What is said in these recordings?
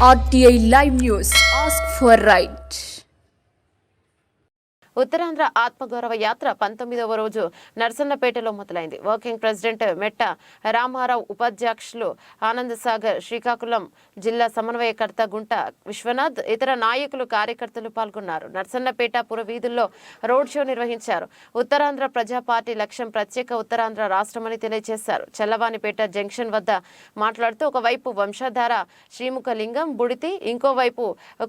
RTI Live News. Ask for right. Uttarandhra ఆత్మగౌరవ యాత్ర 19వ రోజు నర్సన్నపేటలో మొదలైంది. వర్కింగ్ ప్రెసిడెంట్ మెట్ట రామారావు, ఉపాధ్యక్షులు ఆనంద్ సాగర్, శ్రీకాకుళం జిల్లా సమన్వయకర్త గుంట విశ్వనాథ్, ఇతర నాయకులు, కార్యకర్తలు పాల్గొన్నారు. నర్సన్నపేట పురవీధుల్లో రోడ్ షో నిర్వహించారు. ఉత్తరాంధ్ర ప్రజా పార్టీ లక్ష్యం ప్రత్యేక ఉత్తరాంధ్ర రాష్ట్రమని తెలియజేశారు. చల్లవానిపేట జంక్షన్ వద్ద మాట్లాడుతూ ఒకవైపు వంశధార శ్రీముఖలింగం బుడితి, ఇంకోవైపు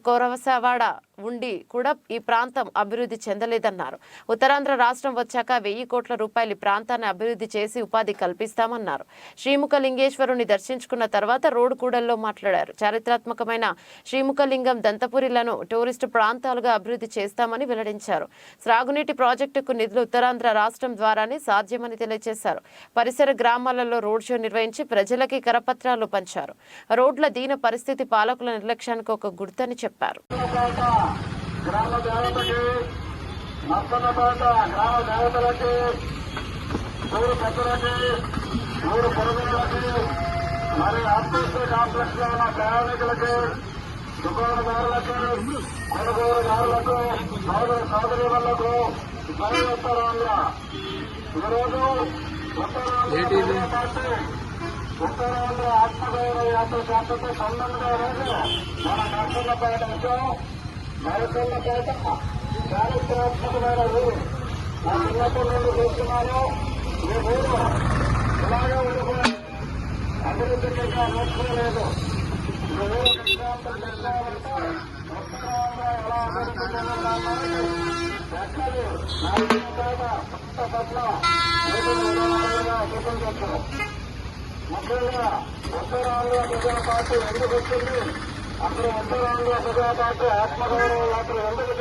కొరవసవాడ ఉండి కూడా ఈ ప్రాంతం అభివృద్ధి చెందలేదన్నారు. ఉత్తరాంధ్ర రాష్ట్రం వచ్చాక 1000 కోట్ల రూపాయల ప్రాంతాన్ని అభివృద్ధి చేసి ఉపాధి కల్పిస్తామన్నారు. శ్రీముఖలింగేశ్వరుని దర్శించుకున్న తర్వాత రోడ్డు కూడల్లో మాట్లాడారు. చారిత్రాత్మకమైన శ్రీముఖలింగం, దంతపురిలను టూరిస్టు ప్రాంతాలుగా అభివృద్ధి చేస్తామని వెల్లడించారు. త్రాగునీటి ప్రాజెక్టుకు నిధులు ఉత్తరాంధ్ర రాష్ట్రం ద్వారానే సాధ్యమని తెలియజేశారు. పరిసర గ్రామాలలో రోడ్ షో నిర్వహించి ప్రజలకి కరపత్రాలు పంచారు. రోడ్ల దీన పరిస్థితి పాలకుల నిర్లక్ష్యానికి ఒక గుర్తని చెప్పారు. గ్రామ దేవతకి, నర్సన్నపేట గ్రామ దేవతలకి, ఊరు పెద్దలకి, ఊరు పొరుగులకి, మరి ఆర్టీసీ కాంప్లెక్స్ లో ఉన్న ప్రయాణికులకి, దుకాణదారులకి, కొనుగోలుదారులకు, సోదరులకు జై ఉత్తరాంధ్ర. ఈరోజు ఉత్తరాంధ్ర పార్టీ ఉత్తరాంధ్ర ఆత్మగౌరవ యాత్ర శాఖతో 19వ రోజు మన నర్సన్నపేట వచ్చాం. నరసన్నపేట చారిత్రాత్మకమైన ఊరు. నా చిన్నప్పటి నుండి చూస్తున్నాను. ఈ ఊరు ఇలాగే ఉండిపోయింది, అభివృద్ధి చేసిన నోచుకోలేదు. ఈ ఊరు ఎగ్జాంపుల్ తెచ్చామంటే ఉత్తరాంధ్ర ఎలా అభివృద్ధి చెందుతామని ఎక్కడి నరసన్నపేట పట్ల ఉదాహరణగా చూపించవచ్చు. ముఖ్యంగా ఉత్తరాంధ్ర ప్రజా పార్టీ ఎందుకు వచ్చింది, అక్కడ ఉత్తరాంధ్ర ప్రజా పార్టీ ఆత్మగౌరవ యాత్ర ఎందుకు